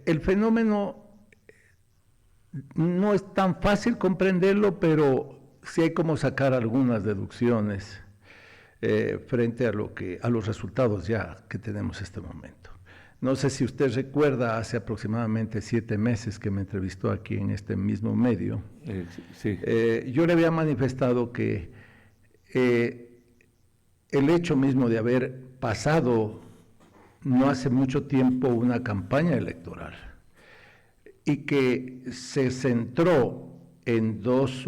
El fenómeno no es tan fácil comprenderlo, pero sí hay como sacar algunas deducciones frente a los resultados ya que tenemos este momento. No sé si usted recuerda, hace aproximadamente 7 meses que me entrevistó aquí en este mismo medio, Sí. yo le había manifestado que el hecho mismo de haber pasado no hace mucho tiempo una campaña electoral y que se centró en dos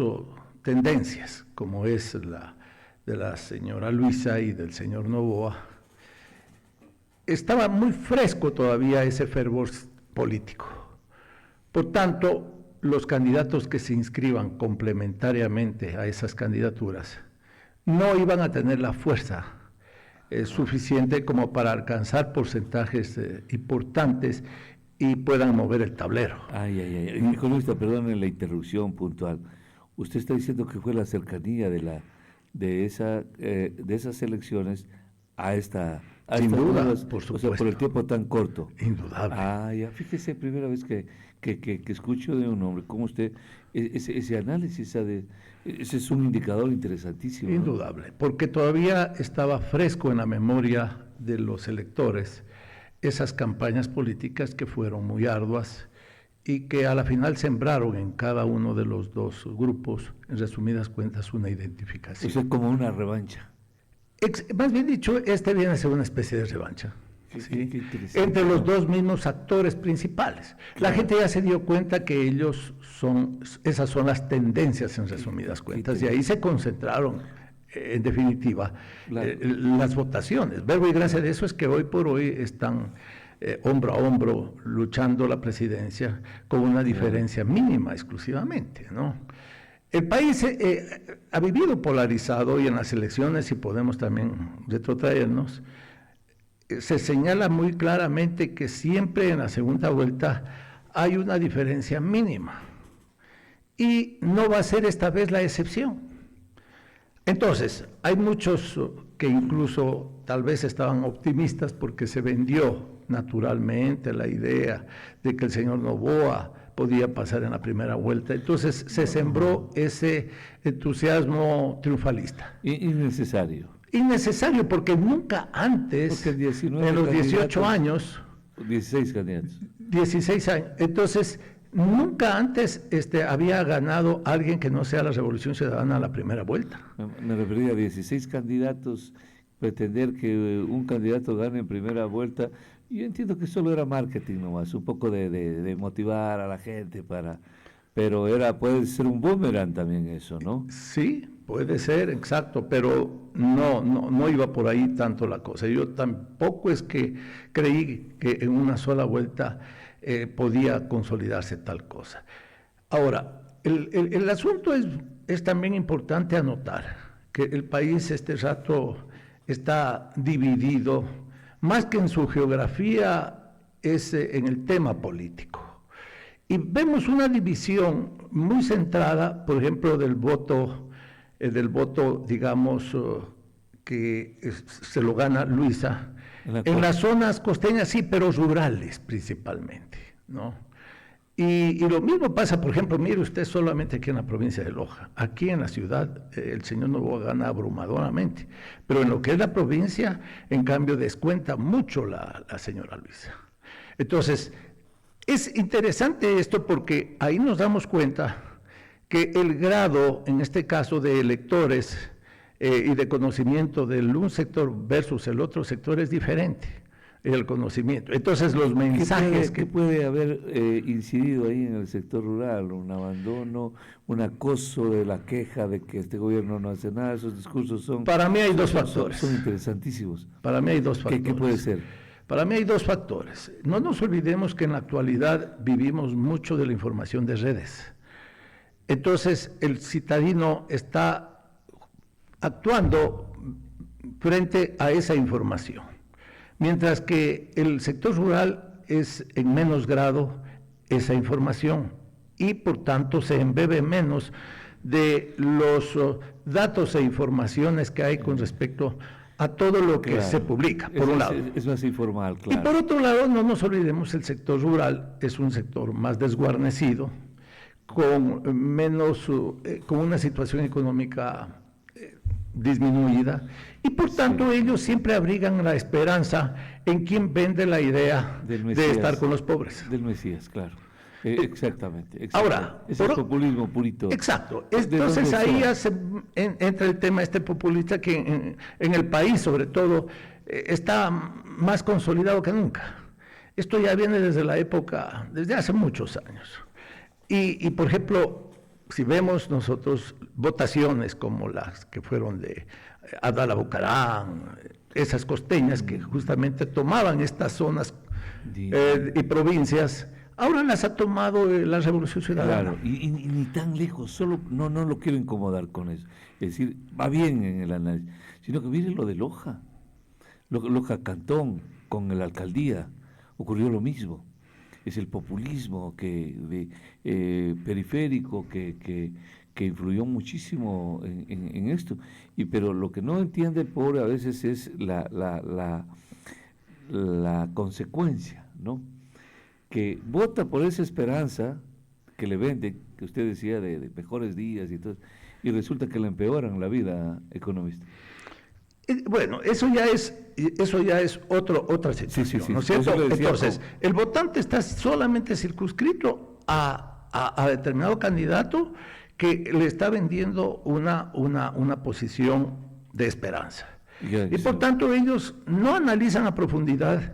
tendencias, como es la de la señora Luisa y del señor Noboa, estaba muy fresco todavía ese fervor político. Por tanto, los candidatos que se inscriban complementariamente a esas candidaturas no iban a tener la fuerza suficiente como para alcanzar porcentajes importantes y puedan mover el tablero. Economista, perdone la interrupción puntual. Usted está diciendo que fue la cercanía de esas elecciones a esta... Sin duda, nuevas, por supuesto. O sea, por el tiempo tan corto. Indudable. Ya, fíjese, primera vez que escucho de un hombre como usted, ese análisis, ese es un indicador interesantísimo. Indudable, ¿no? porque todavía estaba fresco en la memoria de los electores esas campañas políticas que fueron muy arduas y que a la final sembraron en cada uno de los dos grupos, en resumidas cuentas, una identificación. Eso es como una revancha. Más bien dicho, viene a ser una especie de revancha. ¿Sí? Qué Entre los dos mismos actores principales. La gente ya se dio cuenta que esas son las tendencias en resumidas cuentas, y ahí se concentraron, en definitiva, las votaciones. Verbo y gracia de eso es que hoy por hoy están hombro a hombro luchando la presidencia con una diferencia mínima exclusivamente, ¿no? El país ha vivido polarizado y en las elecciones, si podemos también retrotraernos, se señala muy claramente que siempre en la segunda vuelta hay una diferencia mínima y no va a ser esta vez la excepción. Entonces, hay muchos que incluso tal vez estaban optimistas porque se vendió naturalmente la idea de que el señor Noboa podía pasar en la primera vuelta. Entonces se sembró ese entusiasmo triunfalista. Innecesario. Innecesario, porque nunca antes, porque en los 18 años... 16 candidatos. 16 años. Entonces, nunca antes había ganado alguien que no sea la Revolución Ciudadana a la primera vuelta. Me refería a 16 candidatos, pretender que un candidato gane en primera vuelta. Yo entiendo que solo era marketing nomás, un poco de motivar a la gente pero puede ser un boomerang también eso, ¿no? Sí, puede ser, exacto, pero no iba por ahí tanto la cosa. Yo tampoco es que creí que en una sola vuelta podía consolidarse tal cosa. Ahora, el asunto es también importante anotar que el país este rato está dividido, más que en su geografía, es en el tema político. Y vemos una división muy centrada, por ejemplo, del voto, digamos, que se lo gana Luisa, en las zonas costeñas, sí, pero rurales principalmente, ¿no? Y lo mismo pasa, por ejemplo, mire usted solamente aquí en la provincia de Loja. Aquí en la ciudad el señor Noboa gana abrumadoramente, pero en lo que es la provincia, en cambio, descuenta mucho la señora Luisa. Entonces, es interesante esto porque ahí nos damos cuenta que el grado, en este caso, de electores y de conocimiento de un sector versus el otro sector es diferente. El conocimiento. Entonces los mensajes ¿Qué puede haber incidido ahí en el sector rural? Un abandono, un acoso de la queja de que este gobierno no hace nada. Esos discursos son... Para mí hay dos factores. Son interesantísimos. Para mí hay dos factores. ¿Qué puede ser? Para mí hay dos factores. No nos olvidemos que en la actualidad vivimos mucho de la información de redes. Entonces el citadino está actuando frente a esa información. Mientras que el sector rural es en menos grado esa información y por tanto se embebe menos de los datos e informaciones que hay con respecto a todo lo que Claro. se publica, por un lado. Es más informal, Y claro. por otro lado, no nos olvidemos, el sector rural es un sector más desguarnecido, con menos, con una situación económica disminuida, y por tanto Sí. ellos siempre abrigan la esperanza en quien vende la idea Del de Mesías. estar con los pobres. Del Mesías, claro. Exactamente. Ahora, ese es populismo purito. exacto. ¿De Entonces dónde ahí sea? ya entra el tema este populista que en el país, sobre todo, está más consolidado que nunca. Esto ya viene desde la época, desde hace muchos años. Y por ejemplo, si vemos nosotros votaciones como las que fueron de Abdala Bucaram, esas costeñas que justamente tomaban estas zonas y provincias, ahora las ha tomado la Revolución Ciudadana. Claro, y ni tan lejos, solo no lo quiero incomodar con eso. Es decir, va bien en el análisis, sino que mire lo de Loja. Loja Cantón, con la alcaldía, ocurrió lo mismo. Es el populismo periférico que influyó muchísimo en esto. Pero lo que no entiende el pobre a veces es la consecuencia, ¿no? Que vota por esa esperanza que le venden, que usted decía de mejores días y todo, y resulta que le empeoran la vida, economista. Bueno, eso ya es otra situación, sí, ¿no es cierto? eso le decía Entonces, el votante está solamente circunscrito a determinado candidato que le está vendiendo una posición de esperanza. Y por tanto ellos no analizan a profundidad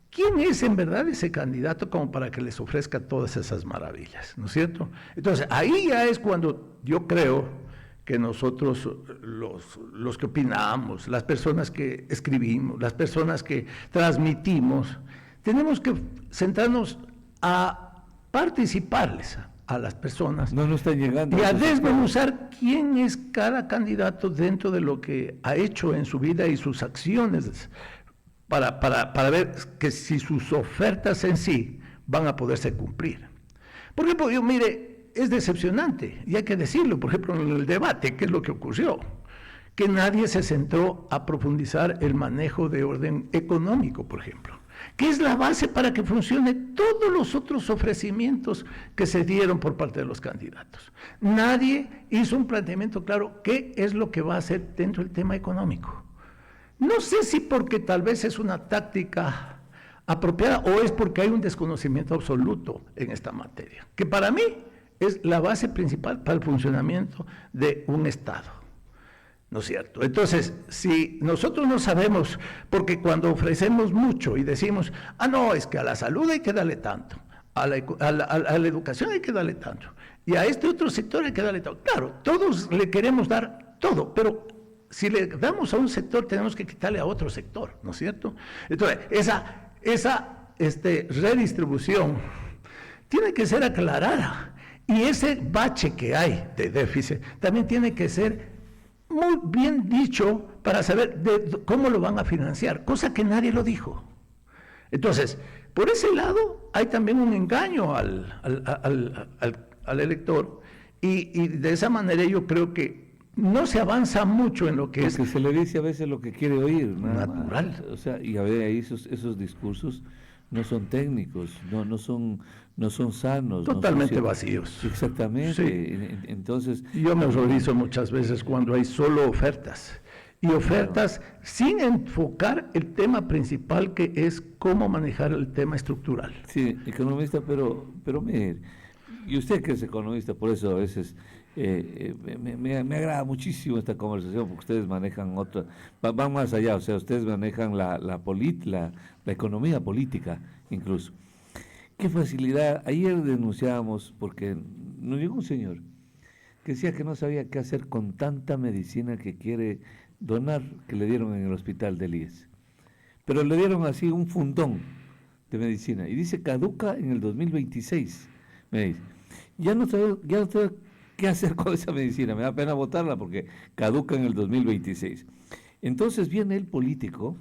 quién es en verdad ese candidato como para que les ofrezca todas esas maravillas, ¿no es cierto? Entonces, ahí ya es cuando yo creo que nosotros, los que opinamos, las personas que escribimos, las personas que transmitimos, tenemos que centrarnos a participarles a las personas No están llegando. y a desmenuzar quién es cada candidato dentro de lo que ha hecho en su vida y sus acciones para ver que si sus ofertas en sí van a poderse cumplir. Por ejemplo, mire, es decepcionante, y hay que decirlo, por ejemplo, en el debate, ¿qué es lo que ocurrió? Que nadie se centró a profundizar el manejo de orden económico, por ejemplo, que es la base para que funcione todos los otros ofrecimientos que se dieron por parte de los candidatos. Nadie hizo un planteamiento claro qué es lo que va a hacer dentro del tema económico. No sé si porque tal vez es una táctica apropiada o es porque hay un desconocimiento absoluto en esta materia, que para mí es la base principal para el funcionamiento de un Estado, ¿no es cierto? Entonces, si nosotros no sabemos, porque cuando ofrecemos mucho y decimos, no, es que a la salud hay que darle tanto, a la educación hay que darle tanto, y a este otro sector hay que darle tanto. Claro, todos le queremos dar todo, pero si le damos a un sector, tenemos que quitarle a otro sector, ¿no es cierto? Entonces, esa redistribución tiene que ser aclarada. Y ese bache que hay de déficit también tiene que ser muy bien dicho para saber cómo lo van a financiar, cosa que nadie lo dijo. Entonces, por ese lado hay también un engaño al elector y de esa manera yo creo que no se avanza mucho en lo que Porque se le dice a veces lo que quiere oír. Natural. Más. O sea, y a ver, ahí esos discursos no son técnicos, no son sanos. Totalmente no son vacíos. Exactamente. Sí. Entonces, yo me horrorizo muchas veces cuando hay solo ofertas. Y ofertas sin enfocar el tema principal, que es cómo manejar el tema estructural. Sí, economista, pero mire, y usted que es economista, por eso a veces me agrada muchísimo esta conversación, porque ustedes manejan van más allá, o sea, ustedes manejan la economía política incluso. Qué facilidad. Ayer denunciábamos, porque nos llegó un señor que decía que no sabía qué hacer con tanta medicina que quiere donar, que le dieron en el hospital del IES. Pero le dieron así un fundón de medicina, y dice caduca en el 2026. Me dice, ya no sé qué hacer con esa medicina, me da pena botarla porque caduca en el 2026. Entonces viene el político.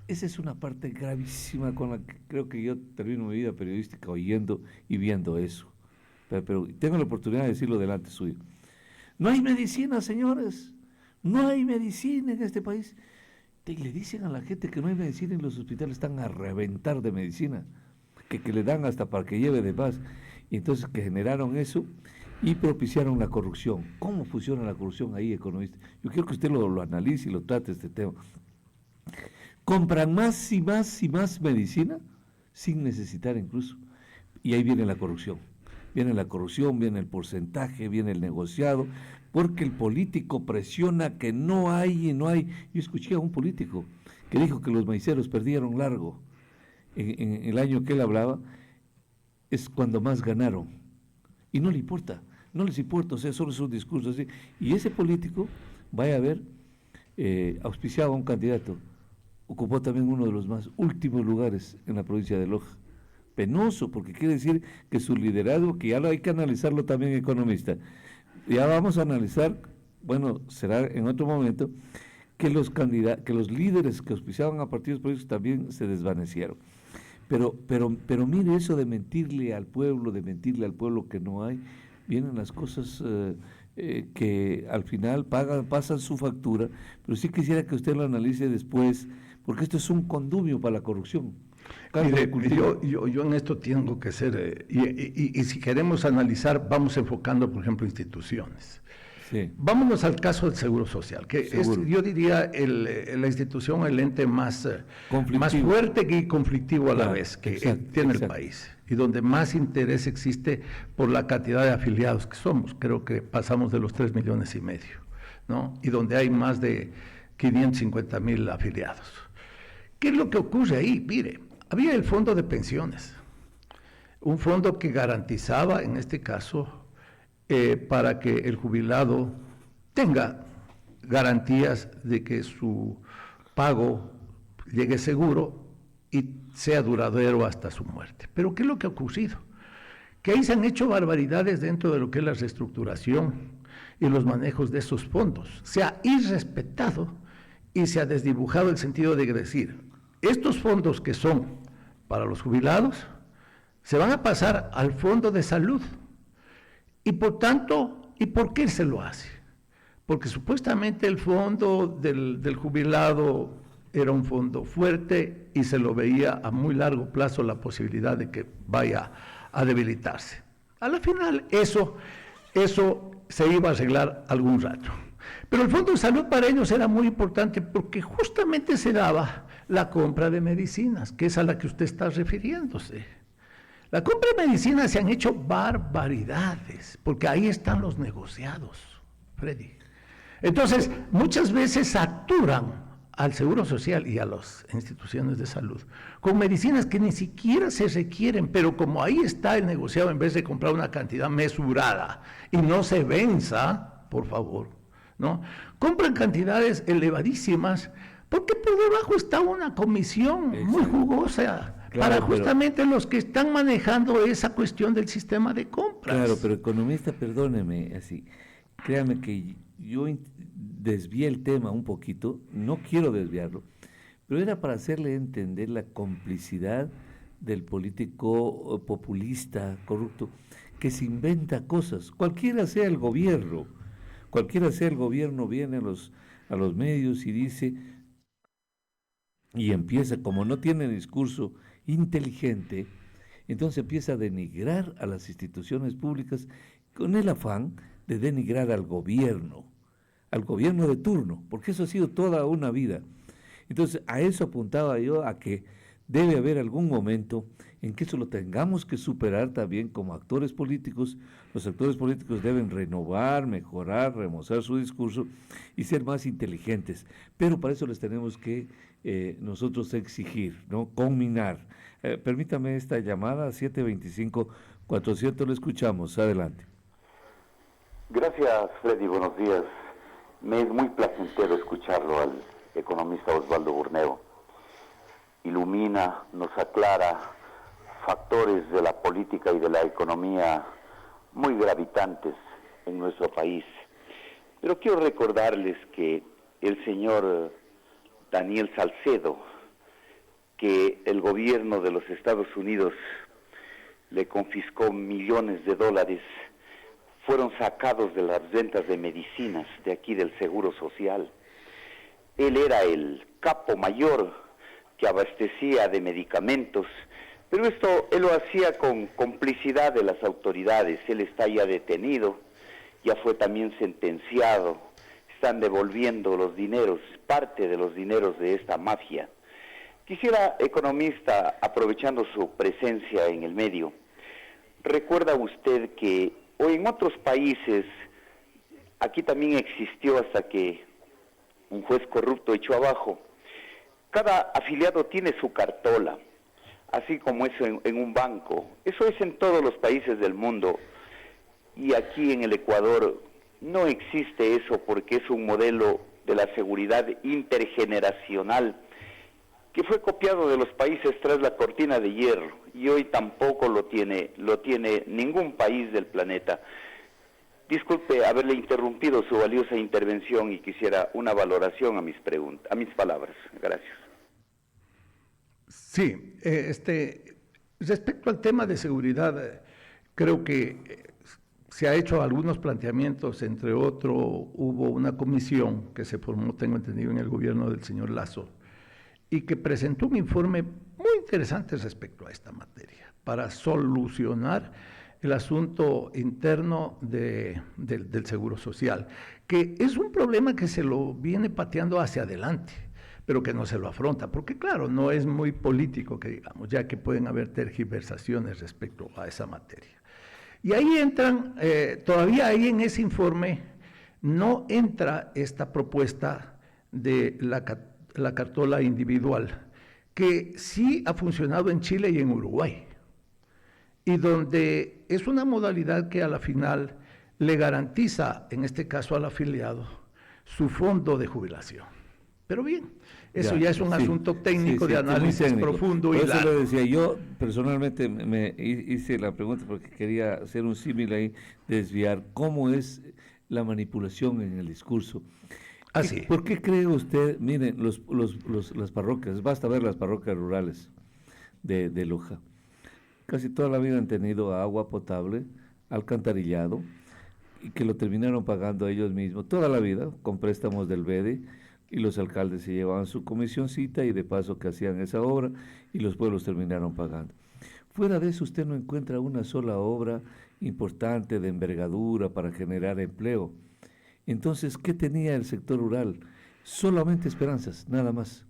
Esa es una parte gravísima con la que creo que yo termino mi vida periodística oyendo y viendo eso. Pero tengo la oportunidad de decirlo delante suyo. No hay medicina, señores. No hay medicina en este país. Y le dicen a la gente que no hay medicina y los hospitales están a reventar de medicina, que le dan hasta para que lleve de paz. Y entonces que generaron eso y propiciaron la corrupción. ¿Cómo funciona la corrupción ahí, economista? Yo quiero que usted lo analice y lo trate este tema. Compran más y más y más medicina sin necesitar incluso. Y ahí viene la corrupción. Viene la corrupción, viene el porcentaje, viene el negociado, porque el político presiona que no hay y no hay. Yo escuché a un político que dijo que los maiceros perdieron largo. En el año que él hablaba, es cuando más ganaron. Y no le importa, no les importa, o sea, solo es un discurso así. Y ese político, vaya a ver, auspiciaba a un candidato, ocupó también uno de los más últimos lugares en la provincia de Loja. Penoso, porque quiere decir que su liderazgo, que ya lo hay que analizarlo también, economista, ya vamos a analizar, bueno, será en otro momento, que los líderes que auspiciaban a partidos políticos también se desvanecieron. Pero mire eso de mentirle al pueblo que no hay, vienen las cosas que al final pasan su factura, pero sí quisiera que usted lo analice después, porque esto es un condumio para la corrupción. Mire, yo en esto tengo que ser, y si queremos analizar, vamos enfocando, por ejemplo, instituciones. Sí. Vámonos al caso del Seguro Social, que es, yo diría, la institución, el ente más fuerte y conflictivo a la vez que tiene el país, y donde más interés existe por la cantidad de afiliados que somos. Creo que pasamos de los 3,5 millones, ¿no? Y donde hay más de 550,000 afiliados. ¿Qué es lo que ocurre ahí? Mire, había el fondo de pensiones, un fondo que garantizaba, en este caso, para que el jubilado tenga garantías de que su pago llegue seguro y sea duradero hasta su muerte. Pero ¿qué es lo que ha ocurrido? Que ahí se han hecho barbaridades dentro de lo que es la reestructuración y los manejos de esos fondos. Se ha irrespetado y se ha desdibujado el sentido de decir, estos fondos que son para los jubilados se van a pasar al fondo de salud. Y por tanto, ¿y por qué se lo hace? Porque supuestamente el fondo del jubilado era un fondo fuerte y se lo veía a muy largo plazo la posibilidad de que vaya a debilitarse. A la final eso se iba a arreglar algún rato. Pero el fondo de salud para ellos era muy importante porque justamente se daba la compra de medicinas, que es a la que usted está refiriéndose. La compra de medicinas se han hecho barbaridades, porque ahí están los negociados, Freddy. Entonces, muchas veces saturan al Seguro Social y a las instituciones de salud con medicinas que ni siquiera se requieren, pero como ahí está el negociado, en vez de comprar una cantidad mesurada y no se venza, por favor, ¿no? Compran cantidades elevadísimas, porque por debajo está una comisión muy jugosa. Claro, para justamente los que están manejando esa cuestión del sistema de compras. Claro, pero economista, perdóneme, así, créame que yo desvié el tema un poquito, no quiero desviarlo, pero era para hacerle entender la complicidad del político populista, corrupto, que se inventa cosas, cualquiera sea el gobierno, viene a los medios y dice, y empieza, como no tiene discurso inteligente, entonces empieza a denigrar a las instituciones públicas con el afán de denigrar al gobierno de turno, porque eso ha sido toda una vida. Entonces a eso apuntaba yo, a que debe haber algún momento en que eso lo tengamos que superar también como actores políticos. Los actores políticos deben renovar, mejorar, remozar su discurso y ser más inteligentes, pero para eso les tenemos que nosotros exigir, ¿no? Conminar. Permítame esta llamada, 725-400, lo escuchamos, adelante. Gracias, Freddy, buenos días. Me es muy placentero escucharlo al economista Osvaldo Burneo. Ilumina, nos aclara factores de la política y de la economía muy gravitantes en nuestro país. Pero quiero recordarles que el señor Daniel Salcedo, que el gobierno de los Estados Unidos le confiscó millones de dólares, fueron sacados de las rentas de medicinas de aquí del Seguro Social. él era el capo mayor que abastecía de medicamentos, pero esto él lo hacía con complicidad de las autoridades. Él está ya detenido, ya fue también sentenciado, están devolviendo los dineros, parte de los dineros de esta mafia. Quisiera, economista, aprovechando su presencia en el medio, ¿recuerda usted que o en otros países, aquí también existió hasta que un juez corrupto echó abajo, cada afiliado tiene su cartola, así como eso en un banco? Eso es en todos los países del mundo, y aquí en el Ecuador no existe eso porque es un modelo de la seguridad intergeneracional que fue copiado de los países tras la cortina de hierro, y hoy tampoco lo tiene ningún país del planeta. Disculpe haberle interrumpido su valiosa intervención y quisiera una valoración a mis palabras. Gracias. Sí, respecto al tema de seguridad, creo que se ha hecho algunos planteamientos, entre otros hubo una comisión que se formó, tengo entendido, en el gobierno del señor Lasso, y que presentó un informe muy interesante respecto a esta materia, para solucionar el asunto interno del Seguro Social, que es un problema que se lo viene pateando hacia adelante, pero que no se lo afronta, porque claro, no es muy político que digamos, ya que pueden haber tergiversaciones respecto a esa materia. Y ahí entran, todavía ahí en ese informe no entra esta propuesta de la cartola individual, que sí ha funcionado en Chile y en Uruguay, y donde es una modalidad que a la final le garantiza, en este caso al afiliado, su fondo de jubilación. Pero bien, eso ya es un asunto técnico de análisis profundo. Por eso le decía, yo personalmente me hice la pregunta porque quería hacer un símil ahí, desviar cómo es la manipulación en el discurso. Así. ¿Por qué cree usted, miren, las parroquias, basta ver las parroquias rurales de Loja, casi toda la vida han tenido agua potable, alcantarillado, y que lo terminaron pagando ellos mismos, toda la vida, con préstamos del BEDE, y los alcaldes se llevaban su comisioncita y de paso que hacían esa obra, y los pueblos terminaron pagando. Fuera de eso usted no encuentra una sola obra importante de envergadura para generar empleo. Entonces, ¿qué tenía el sector rural? Solamente esperanzas, nada más.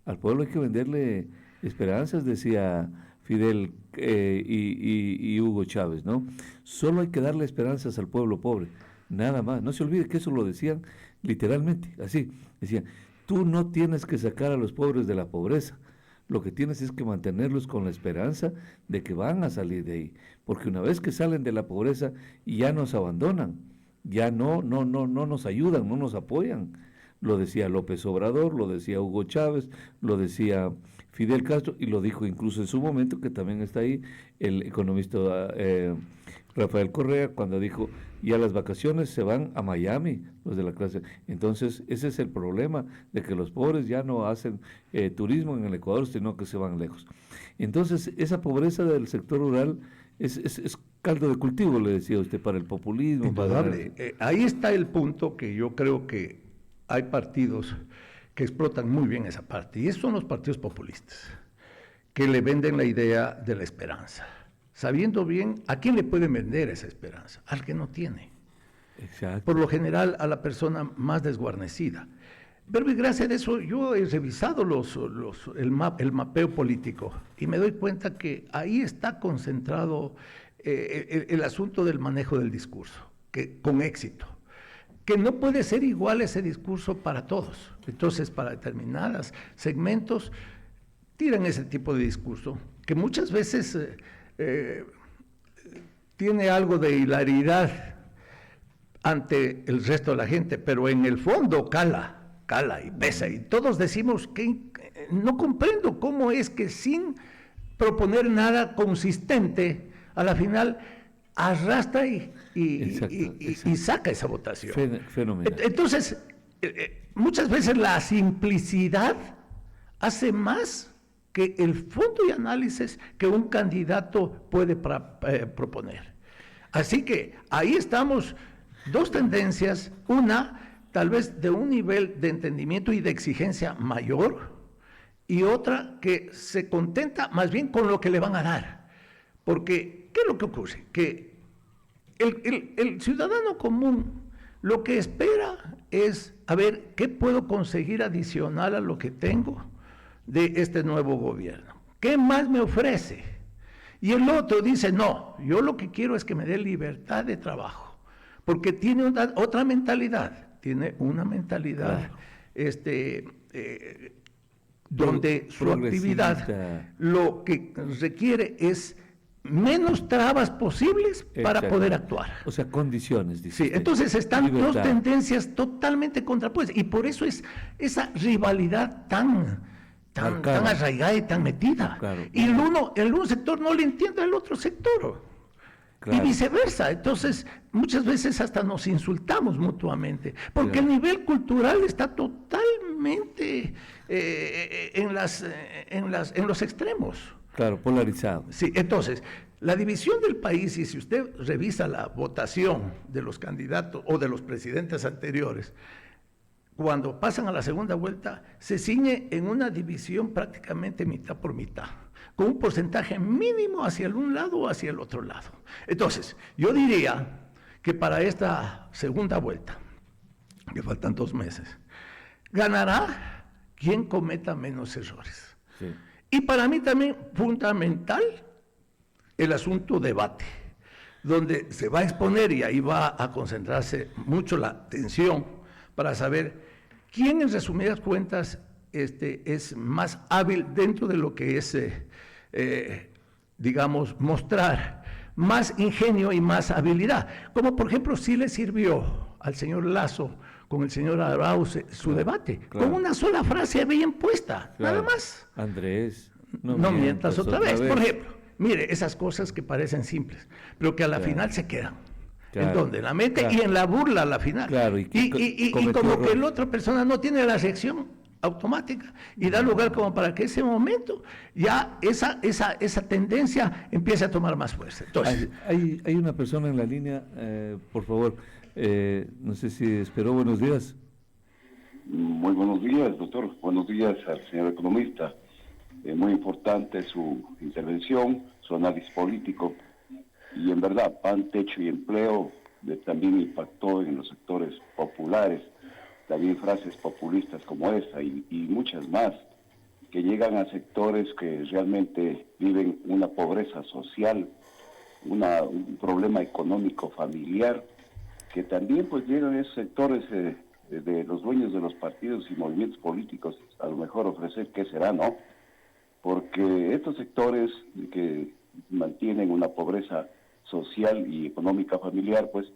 Al pueblo hay que venderle esperanzas, decía Fidel y Hugo Chávez, ¿no? Solo hay que darle esperanzas al pueblo pobre, nada más. No se olvide que eso lo decían literalmente, así. Decían, tú no tienes que sacar a los pobres de la pobreza, lo que tienes es que mantenerlos con la esperanza de que van a salir de ahí, porque una vez que salen de la pobreza ya nos abandonan, ya no nos ayudan, no nos apoyan. Lo decía López Obrador, lo decía Hugo Chávez, lo decía Fidel Castro, y lo dijo incluso en su momento, que también está ahí, el economista Rafael Correa, cuando dijo, ya las vacaciones se van a Miami, los de la clase. Entonces, ese es el problema, de que los pobres ya no hacen turismo en el Ecuador, sino que se van lejos. Entonces, esa pobreza del sector rural es caldo de cultivo, le decía usted, para el populismo. Ahí está el punto que yo creo que hay partidos que explotan muy bien esa parte, y esos son los partidos populistas, que le venden la idea de la esperanza, sabiendo bien a quién le pueden vender esa esperanza, al que no tiene. Exacto. Por lo general a la persona más desguarnecida. Pero y gracias a eso yo he revisado el mapeo político y me doy cuenta que ahí está concentrado el asunto del manejo del discurso, que con éxito, que no puede ser igual ese discurso para todos. Entonces, para determinados segmentos, tiran ese tipo de discurso, que muchas veces tiene algo de hilaridad ante el resto de la gente, pero en el fondo cala y pesa, y todos decimos que no comprendo cómo es que sin proponer nada consistente, a la final arrastra y saca esa votación. Fenomenal. Entonces, muchas veces la simplicidad hace más que el fondo y análisis que un candidato puede proponer. Así que ahí estamos, dos tendencias, una tal vez de un nivel de entendimiento y de exigencia mayor, y otra que se contenta más bien con lo que le van a dar. Porque, ¿qué es lo que ocurre? Que el ciudadano común lo que espera es, a ver, ¿qué puedo conseguir adicional a lo que tengo de este nuevo gobierno? ¿Qué más me ofrece? Y el otro dice, no, yo lo que quiero es que me dé libertad de trabajo, porque tiene otra mentalidad, tiene una mentalidad donde su actividad lo que requiere es menos trabas posibles para poder actuar. O sea, condiciones. Sí, entonces están dos tendencias totalmente contrapuestas y por eso es esa rivalidad tan arraigada y tan metida. Claro. Y el uno sector no le entiende al otro sector. Claro. Y viceversa. Entonces, muchas veces hasta nos insultamos mutuamente, porque el nivel cultural está totalmente en los extremos. Claro, polarizado. Sí, entonces, la división del país, y si usted revisa la votación de los candidatos o de los presidentes anteriores, cuando pasan a la segunda vuelta, se ciñe en una división prácticamente mitad por mitad, con un porcentaje mínimo hacia el un lado o hacia el otro lado. Entonces, yo diría que para esta segunda vuelta, que faltan 2 meses, ganará quien cometa menos errores. Sí. Y para mí también fundamental el asunto debate, donde se va a exponer y ahí va a concentrarse mucho la atención para saber quién en resumidas cuentas es más hábil dentro de lo que es, digamos, mostrar más ingenio y más habilidad. Como por ejemplo sí le sirvió al señor Lasso con el señor Arauz su debate, con una sola frase bien puesta, nada más. Andrés, no mientas otra vez. Por ejemplo, mire, esas cosas que parecen simples, pero que a la final se quedan. ¿En dónde? En la mente y en la burla a la final. Claro, y como que la otra persona no tiene la reacción automática y da lugar como para que ese momento ya esa tendencia empiece a tomar más fuerza. Entonces, hay una persona en la línea, por favor, no sé si esperó. Buenos días. Muy buenos días, doctor. Buenos días al señor economista. Muy importante su intervención, su análisis político. Y en verdad, pan, techo y empleo también impactó en los sectores populares. También frases populistas como esa y muchas más, que llegan a sectores que realmente viven una pobreza social, un problema económico familiar, que también pues llegan a esos sectores de los dueños de los partidos y movimientos políticos, a lo mejor ofrecer qué será, ¿no? Porque estos sectores que mantienen una pobreza social y económica familiar, pues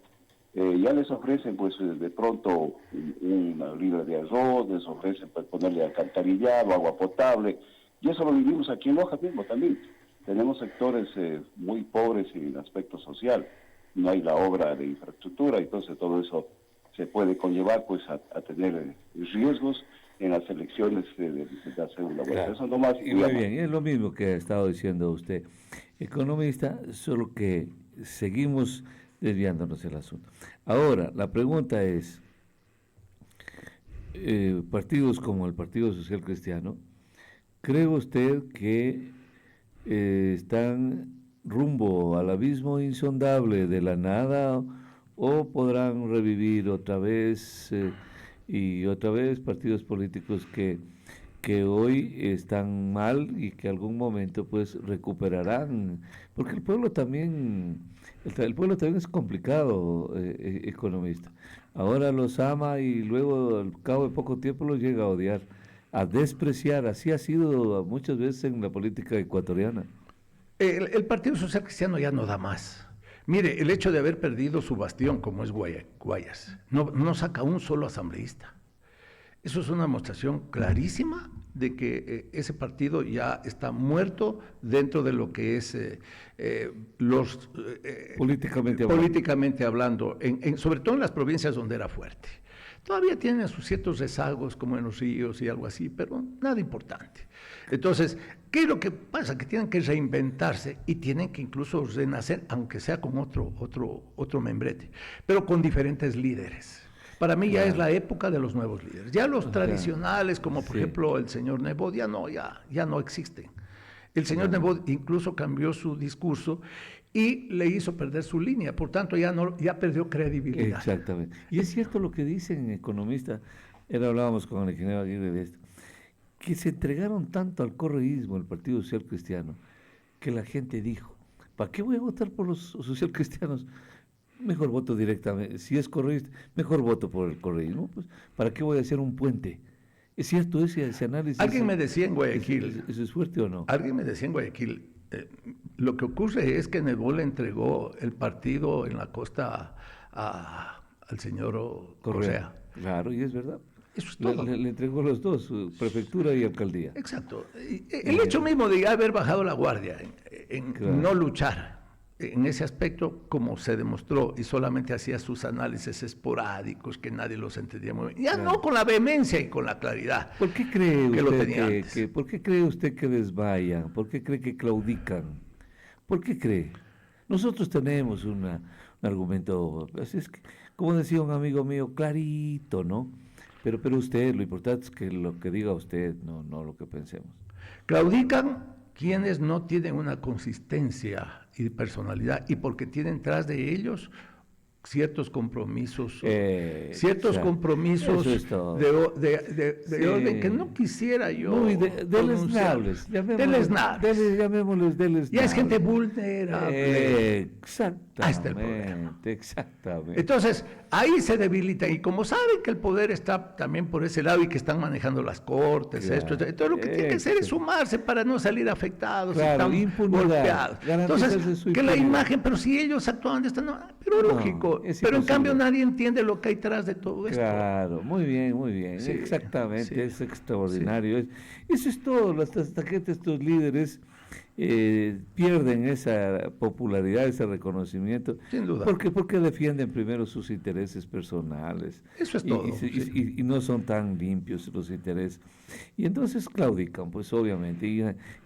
ya les ofrecen pues de pronto una libra de arroz, les ofrecen pues ponerle alcantarillado, agua potable, y eso lo vivimos aquí en Loja mismo también. Tenemos sectores muy pobres en el aspecto social, no hay la obra de infraestructura, entonces todo eso se puede conllevar pues a tener riesgos en las elecciones de la segunda vuelta. Claro. Eso nomás, y muy bien, es lo mismo que ha estado diciendo usted, economista, solo que seguimos desviándonos del asunto. Ahora, la pregunta es, partidos como el Partido Social Cristiano, ¿cree usted que están rumbo al abismo insondable de la nada o podrán revivir otra vez y otra vez partidos políticos que hoy están mal y que algún momento pues recuperarán? Porque el pueblo también es complicado, economista. Ahora los ama y luego al cabo de poco tiempo los llega a odiar, a despreciar. Así ha sido muchas veces en la política ecuatoriana. El Partido Social Cristiano ya no da más. Mire, el hecho de haber perdido su bastión, como es Guayas, no saca un solo asambleísta. Eso es una demostración clarísima de que ese partido ya está muerto dentro de lo que es políticamente hablando, sobre todo en las provincias donde era fuerte. Todavía tienen sus ciertos rezagos, como en los ríos y algo así, pero nada importante. Entonces, ¿qué es lo que pasa? Que tienen que reinventarse y tienen que incluso renacer, aunque sea con otro membrete, pero con diferentes líderes. Para mí ya Claro. es la época de los nuevos líderes. Ya los Ajá. tradicionales, como por Sí. ejemplo el señor Nebot, ya no existen. El señor Claro. Nebot incluso cambió su discurso y le hizo perder su línea, por tanto ya perdió credibilidad. Exactamente. Y es cierto lo que dicen economistas, era hablábamos con el ingeniero Aguirre de esto, que se entregaron tanto al correísmo, el Partido Social Cristiano, que la gente dijo, ¿para qué voy a votar por los social cristianos? Mejor voto directamente, si es correísta, mejor voto por el correísmo, pues, ¿para qué voy a hacer un puente? ¿Es cierto ese análisis? Alguien me decía en Guayaquil, ¿Eso es fuerte o no? alguien me decía en Guayaquil, lo que ocurre es que Nebot le entregó el partido en la costa al señor Correa. Claro, y es verdad. Eso es Le, todo. le entregó los dos, prefectura y alcaldía. Exacto. El hecho mismo de haber bajado la guardia, en Claro. no luchar en ese aspecto, como se demostró, y solamente hacía sus análisis esporádicos que nadie los entendía muy bien. Ya Claro. no con la vehemencia y con la claridad. ¿Por qué cree que lo usted tenía antes. ¿por qué cree usted que desvayan? ¿Por qué cree que claudican? ¿Por qué cree? Nosotros tenemos un argumento, así es que, como decía un amigo mío, clarito, ¿no? Pero usted, lo importante es que lo que diga usted, no lo que pensemos. Claudican quienes no tienen una consistencia y personalidad, y porque tienen tras de ellos ciertos compromisos, ciertos exacto. compromisos Eso es todo. de Sí. orden que no quisiera yo Muy pronunciar. deleznables. Deleznables. Deleznables. Ya es gente vulnerable. Exactamente. Ahí está el problema. Exactamente. Entonces, ahí se debilita. Y como saben que el poder está también por ese lado y que están manejando las cortes, Claro. entonces lo que tienen que hacer es sumarse para no salir afectados, Claro, están impunidad, golpeados. garantizarse Entonces, su que la impunidad. imagen, pero si ellos actúan de esta manera, pero No, lógico. es Pero en imposible. cambio nadie entiende lo que hay detrás de todo esto. Claro, muy bien, muy bien. Sí, Exactamente, sí, es extraordinario. Eso es todo. Esta gente, estos líderes pierden esa popularidad, ese reconocimiento. Sin duda. Porque defienden primero sus intereses personales. Eso es todo, Y no son tan limpios los intereses. Y entonces claudican, pues obviamente,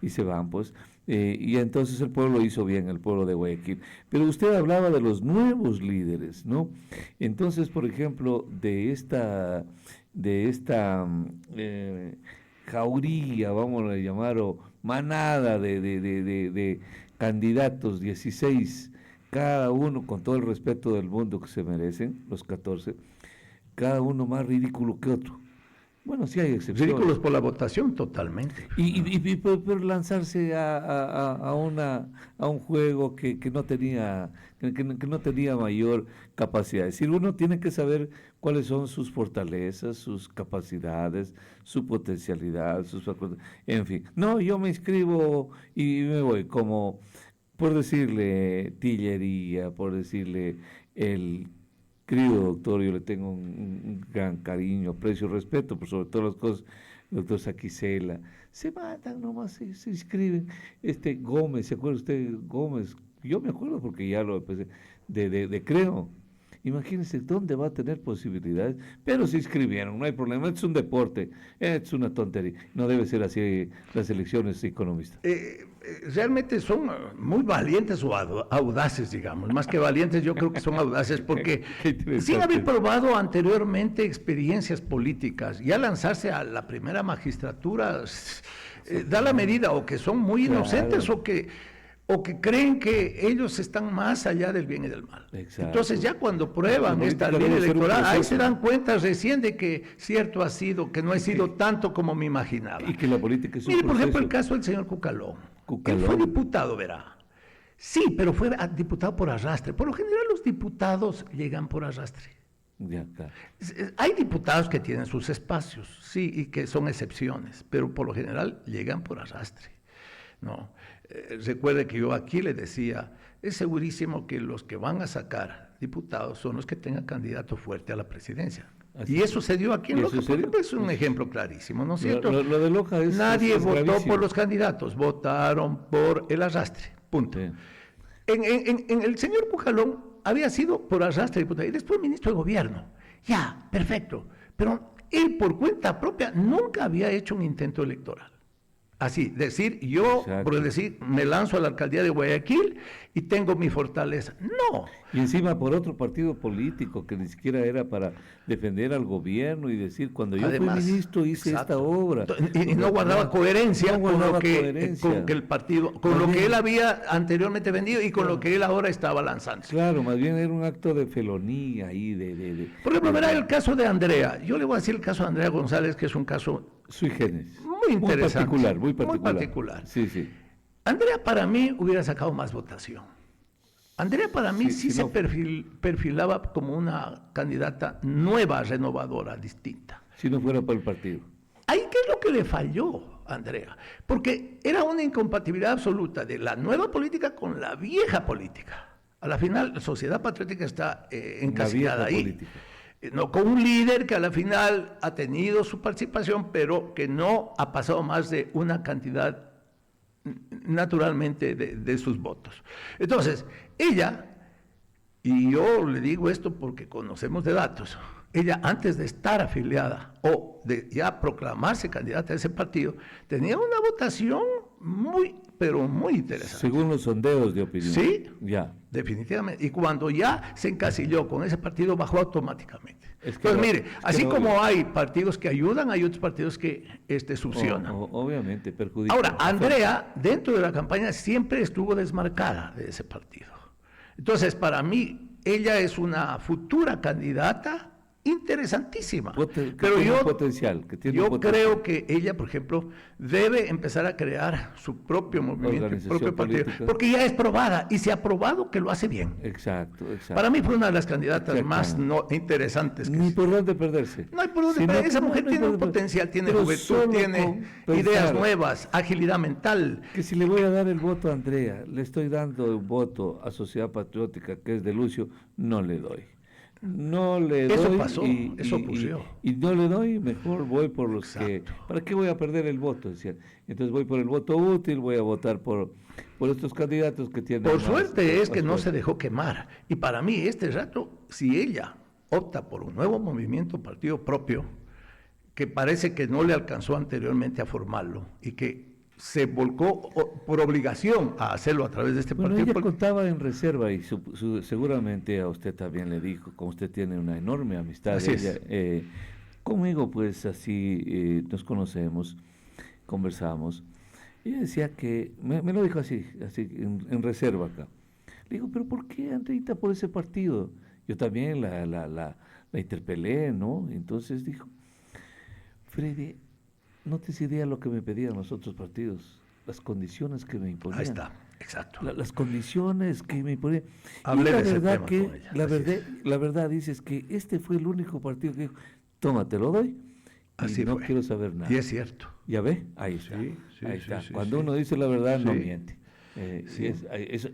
y se van, pues. Y entonces el pueblo hizo bien, el pueblo de Guayaquil. Pero usted hablaba de los nuevos líderes, ¿no? Entonces, por ejemplo, de esta jauría, vamos a llamar, o manada de candidatos, 16, cada uno con todo el respeto del mundo que se merecen, los 14, cada uno más ridículo que otro. Bueno, sí hay excepciones. Ridículos por la votación, totalmente. Pero lanzarse a un juego que no tenía mayor capacidad. Es decir, uno tiene que saber cuáles son sus fortalezas, sus capacidades, su potencialidad, sus facultades. En fin, no, yo me inscribo y me voy como, por decirle, Tillería, por decirle el querido doctor, yo le tengo un gran cariño, aprecio, respeto, por sobre todas las cosas, doctor Saquicela, se matan nomás, se inscriben. Gómez, ¿se acuerda usted? Gómez, yo me acuerdo porque ya lo empecé, de Creo. Imagínense dónde va a tener posibilidades, pero se inscribieron, no hay problema, es un deporte, es una tontería, no debe ser así las elecciones economistas. Realmente son muy valientes o audaces, digamos. Más que valientes, yo creo que son audaces porque Qué interesante. sin haber probado anteriormente experiencias políticas, ya lanzarse a la primera magistratura da la medida o que son muy inocentes o que creen que ellos están más allá del bien y del mal. Exacto. Entonces ya cuando prueban La esta política ley debe ser un electoral, ahí proceso. se dan cuenta recién de que cierto ha sido, que no he sido tanto como me imaginaba. Y que la política es un Mire, por ejemplo, el proceso. caso del señor Cucalón. Cucalón. Él fue diputado, verá. Sí, pero fue diputado por arrastre. Por lo general los diputados llegan por arrastre. Ya, claro. Hay diputados que tienen sus espacios, sí, y que son excepciones, pero por lo general llegan por arrastre. No. Recuerde que yo aquí le decía, es segurísimo que los que van a sacar diputados son los que tengan candidato fuerte a la presidencia. Así Y eso se dio aquí en ¿Y Loja, eso se por dio? ejemplo, es un ejemplo clarísimo, ¿no es cierto? Lo de Loja es Nadie es votó gravísimo. por los candidatos, votaron por el arrastre, punto. Sí. En el señor Cujalón había sido por arrastre diputado y después ministro de gobierno. Ya, perfecto. Pero él por cuenta propia nunca había hecho un intento electoral. Así, decir, yo, Exacto. por decir, me lanzo a la alcaldía de Guayaquil y tengo mi fortaleza. No. Y encima por otro partido político que ni siquiera era para defender al gobierno y decir, cuando yo Además, fui ministro hice exacto. esta obra. Y no guardaba coherencia, No guardaba con lo que, coherencia. con que el partido, con Más lo bien- que él había anteriormente vendido y con lo que él ahora estaba lanzando. Claro, más bien era un acto de felonía ahí, Por ejemplo, verá el caso de Andrea. Yo le voy a decir el caso de Andrea González, que es un caso sui generis. muy interesante. Muy particular. Muy particular. Sí, sí. Andrea para mí hubiera sacado más votación. Andrea para mí Sí, sí sí, se no. perfilaba como una candidata nueva, renovadora, distinta. Si no fuera por el partido. Ahí, ¿qué es lo que le falló a Andrea? Porque era una incompatibilidad absoluta de la nueva política con la vieja política. A la final, la Sociedad Patriótica está encasillada vieja ahí. política. No, con un líder que a la final ha tenido su participación, pero que no ha pasado más de una cantidad naturalmente de sus votos. Entonces, ella, y yo le digo esto porque conocemos de datos, ella antes de estar afiliada o de ya proclamarse candidata a ese partido, tenía una votación muy, pero muy interesante. Según los sondeos de opinión. Sí. Ya. Definitivamente. Y cuando ya se encasilló con ese partido, bajó automáticamente. Es que Entonces, no- mire, es que así no- como hay partidos que ayudan, hay otros partidos que succionan. Obviamente, perjudica. Ahora, Andrea, dentro de la campaña, siempre estuvo desmarcada de ese partido. Entonces, para mí, ella es una futura candidata interesantísima. Que Pero tiene yo, un potencial, que tiene yo un potencial. creo que ella, por ejemplo, debe empezar a crear su propio movimiento, su Organización propio partido, política. porque ya es probada y se ha probado que lo hace bien. Exacto, exacto. Para mí fue una de las candidatas más Exactamente. interesantes. Ni por dónde perderse. No hay por dónde Sino perder. que Esa no, mujer no hay tiene por un dónde- potencial, tiene Pero juventud, solo tiene con ideas pensar nuevas, agilidad mental. Que si le voy a dar el voto a Andrea, le estoy dando un voto a Sociedad Patriótica, que es de Lucio, no le doy. No le doy. Eso pasó, eso ocurrió. Y no le doy, mejor voy por los que... Exacto. ¿Para qué voy a perder el voto? Decían. Entonces voy por el voto útil, voy a votar por estos candidatos que tienen... Por más- suerte es más que no se fuerza. dejó quemar. Y para mí, este rato, si ella opta por un nuevo movimiento, partido propio, que parece que no le alcanzó anteriormente a formarlo y que se volcó por obligación a hacerlo a través de este Bueno, partido. ella porque- contaba en reserva y seguramente a usted también le dijo, como usted tiene una enorme amistad, Así es. ella, conmigo pues así nos conocemos, conversamos. Ella decía que, me lo dijo así en reserva acá. Le digo, pero ¿por qué Andreita por ese partido? Yo también la interpelé, ¿no? Entonces dijo, Freddy, no tienes idea lo que me pedían los otros partidos, las condiciones que me imponían. Ahí está, exacto. Las condiciones que me imponían. Hablé Y la de ese verdad tema que, con ella, la así verdad, la verdad dices que este fue el único partido que dijo, toma, te lo doy, y Así no fue. quiero saber nada. Y es cierto. ¿Ya ve? Ahí está. Sí, sí, ahí sí, está. sí, Cuando sí. uno dice la verdad, no Sí. miente. Sí.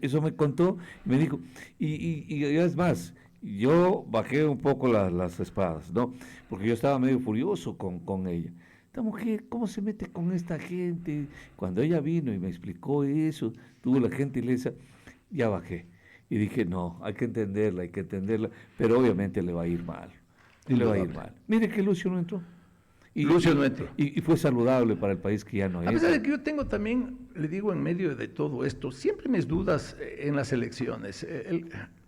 Eso me contó, y me dijo, y es más, yo bajé un poco las espadas, ¿no? Porque yo estaba medio furioso con ella. Esta mujer, ¿cómo se mete con esta gente? Cuando ella vino y me explicó eso, tuvo la gentileza, ya bajé. Y dije, no, hay que entenderla, pero obviamente le va a ir mal. Le va a ir Indudable. mal. Mire que Lucio no entró. Lucio no entró. Y fue saludable para el país que ya no A es. pesar de que yo tengo también, le digo, en medio de todo esto, siempre mis dudas en las elecciones.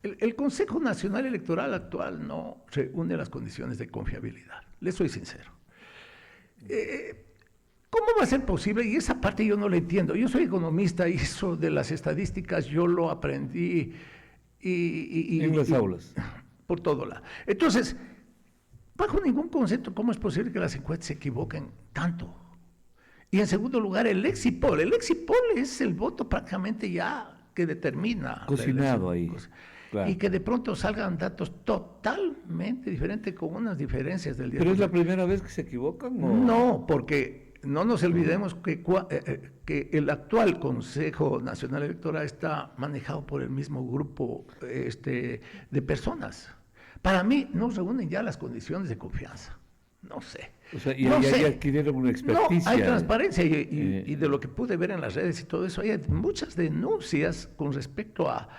El Consejo Nacional Electoral actual no reúne las condiciones de confiabilidad. Le soy sincero. ¿Cómo va a ser posible? Y esa parte yo no la entiendo. Yo soy economista y eso de las estadísticas yo lo aprendí En las aulas. por todo lado. Entonces, bajo ningún concepto, ¿cómo es posible que las encuestas se equivoquen tanto? Y en segundo lugar, el exit poll. El exit poll es el voto prácticamente ya que determina. la Cocinado elección. ahí, claro. Y que de pronto salgan datos totalmente diferentes con unas diferencias del día. ¿Pero es la primera vez que se equivocan? ¿O? No, porque no nos olvidemos que el actual Consejo Nacional Electoral está manejado por el mismo grupo de personas. Para mí no reúnen ya las condiciones de confianza. No sé. O sea, y No ya sé. adquirieron una No, experticia. hay transparencia y de eh, lo que pude ver en las redes y todo eso, hay muchas denuncias con respecto a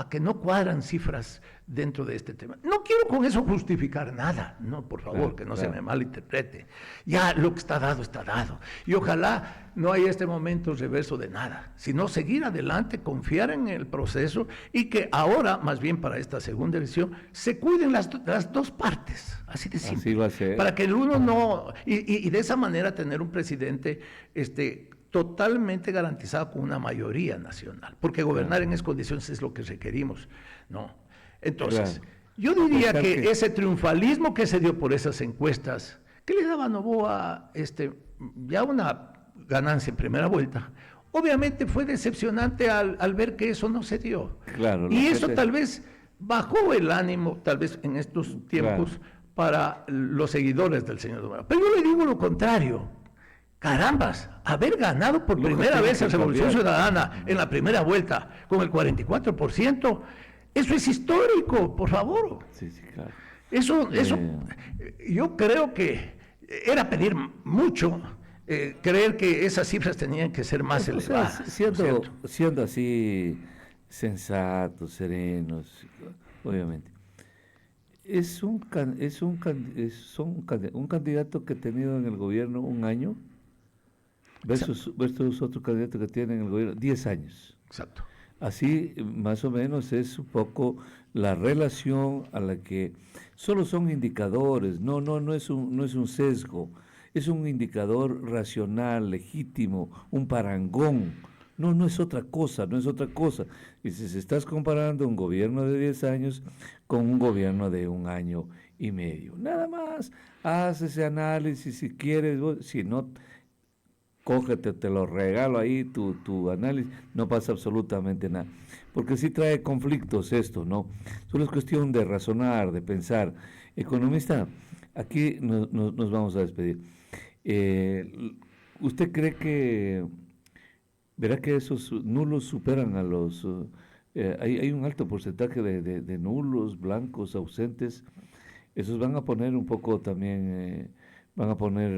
que no cuadran cifras dentro de este tema. No quiero con eso justificar nada, no, por favor, Claro, que no claro. se me malinterprete. Ya lo que está dado, está dado. Y ojalá no haya este momento reverso de nada, sino seguir adelante, confiar en el proceso y que ahora, más bien para esta segunda elección, se cuiden las dos partes, así de simple. Así va a ser. Para que el uno no, y de esa manera tener un presidente totalmente garantizado con una mayoría nacional, porque gobernar en esas condiciones es lo que requerimos, ¿no? Entonces, Claro. yo diría Pensar que que- ese triunfalismo que se dio por esas encuestas, que le daba a Noboa ya una ganancia en primera vuelta, obviamente fue decepcionante al ver que eso no se dio. Claro, la Y eso gente- tal vez bajó el ánimo, tal vez en estos tiempos, para los seguidores del señor Noboa. Pero yo le digo lo contrario. Carambas, haber ganado por Lo que primera tiene vez que la Revolución cambiar. Ciudadana en la primera vuelta con el 44%, eso es histórico, por favor. Sí, sí, claro. Eso, Eh. yo creo que era pedir mucho, creer que esas cifras tenían que ser más O sea, elevadas. ¿no es cierto? siendo así sensatos, serenos, obviamente. Un candidato que ha tenido en el gobierno un año versus otro candidato que tiene en el gobierno 10 años. Exacto. Así, más o menos, es un poco la relación a la que solo son indicadores, no es un sesgo, es un indicador racional, legítimo, un parangón. No es otra cosa, no es otra cosa. Y si estás comparando un gobierno de 10 años con un gobierno de 1 año y medio, nada más, haz ese análisis si quieres, si no, cógete, te lo regalo ahí, tu análisis, no pasa absolutamente nada. Porque sí trae conflictos esto, ¿no? Solo es cuestión de razonar, de pensar. Economista, aquí nos vamos a despedir. ¿Usted cree que, verá que esos nulos superan a los... hay un alto porcentaje de nulos, blancos, ausentes? Esos van a poner un poco también, van a poner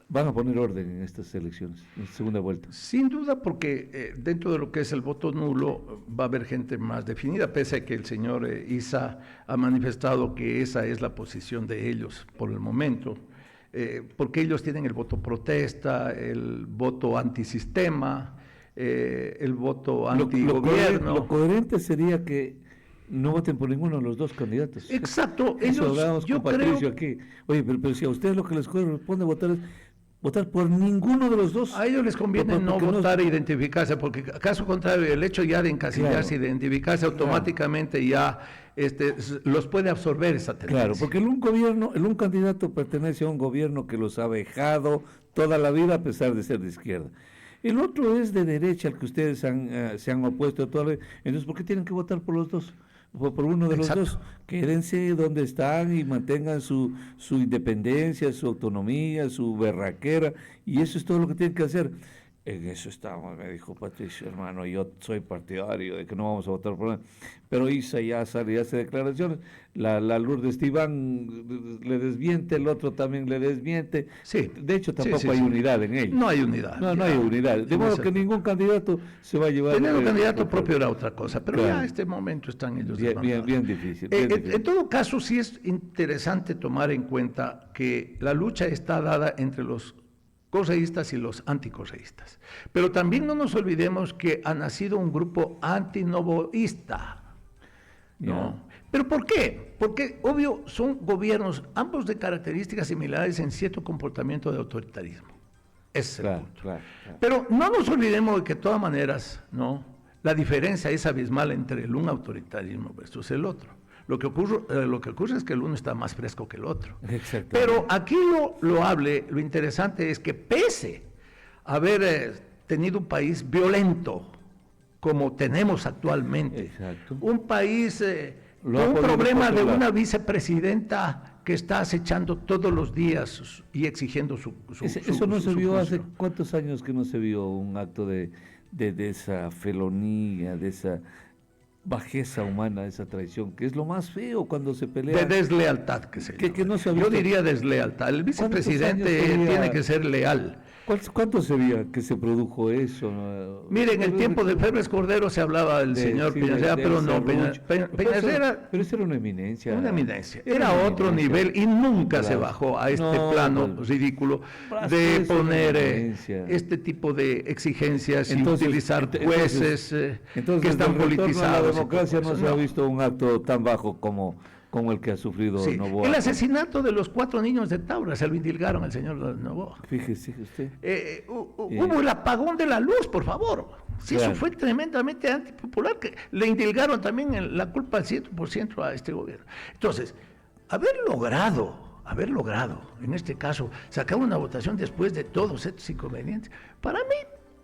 van a poner orden en estas elecciones, en segunda vuelta. Sin duda, porque dentro de lo que es el voto nulo va a haber gente más definida, pese a que el señor Issa ha manifestado que esa es la posición de ellos por el momento, porque ellos tienen el voto protesta, el voto antisistema, el voto antigobierno. Lo coherente sería que no voten por ninguno de los dos candidatos. Exacto, Eso ellos, hablábamos yo con Patricio creo, aquí. Oye, pero si a ustedes lo que les corresponde votar es votar por ninguno de los dos. a ellos les conviene no Porque votar e identificarse, porque caso contrario, el hecho ya de encasillarse y de identificarse automáticamente ya los puede absorber esa tendencia. Claro, porque un candidato pertenece a un gobierno que los ha vejado toda la vida a pesar de ser de izquierda. El otro es de derecha, al que ustedes se han opuesto toda la vida. Entonces, ¿por qué tienen que votar por los dos? Por uno de Exacto. los dos. Quédense donde están y mantengan su independencia, su autonomía, su berraquera, y eso es todo lo que tienen que hacer. En eso estamos, me dijo Patricio, hermano, yo soy partidario de que no vamos a votar por nada. Pero Isa ya sale y hace declaraciones, la Lourdes Tibán le desmiente, el otro también le desmiente. Sí. De hecho, Sí, tampoco sí, hay sí. unidad en ellos. No hay unidad. No ya. hay unidad. De En modo ese- que ningún candidato se va a llevar... Tener un el candidato control. propio era otra cosa, pero Claro. ya a este momento están ellos Bien, bien, desbandados. bien difícil. Bien difícil. En todo caso, sí es interesante tomar en cuenta que la lucha está dada entre los correístas y los anticorreístas. Pero también no nos olvidemos que ha nacido un grupo antinovoísta. ¿No? Ya. ¿Pero por qué? Porque, obvio, son gobiernos, ambos de características similares en cierto comportamiento de autoritarismo. Ese es el Claro, punto. claro, claro. Pero no nos olvidemos de que de todas maneras, ¿no? La diferencia es abismal entre un autoritarismo versus el otro. Lo que ocurre es que el uno está más fresco que el otro. Exactamente. Pero aquí lo interesante es que pese a haber tenido un país violento como tenemos actualmente, Exacto. un país Lo ha con un podido problema de controlar. una vicepresidenta que está acechando todos los días y exigiendo su Eso no su se vio hace juicio. cuántos años que no se vio un acto de esa felonía, de esa bajeza humana, esa traición, que es lo más feo cuando se pelea. De deslealtad que se llama. Que no se ha Yo visto. diría deslealtad. El vicepresidente años tenía? tiene que ser leal. ¿Cuánto sería que se produjo eso? Mire, en el tiempo de Febres Cordero se hablaba del señor sí, Peña, pero no, Serrucho. Peña era Pero eso era una eminencia. una eminencia. Era otro nivel y nunca se bajó a este No, plano pues, ridículo Blas de es una poner eminencia. este tipo de exigencias Entonces, y utilizar jueces entonces, que están desde el retorno a politizados. la democracia no se ha No. visto un acto tan bajo como el que ha sufrido Sí, Noboa. el asesinato de los 4 niños de Taura se lo indilgaron al señor Noboa. Fíjese usted. Hubo el apagón de la luz, por favor. Sí, Claro. eso fue tremendamente antipopular, que le indilgaron también la culpa al 100% a este gobierno. Entonces, haber logrado, en este caso, sacar una votación después de todos estos inconvenientes, para mí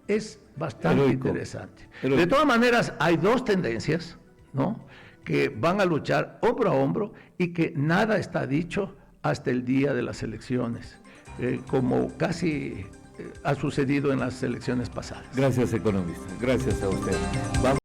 es bastante Heroico. interesante. Heroico. De todas maneras, hay dos tendencias, ¿no?, que van a luchar hombro a hombro y que nada está dicho hasta el día de las elecciones, como casi ha sucedido en las elecciones pasadas. Gracias, economista. Gracias a usted. Vamos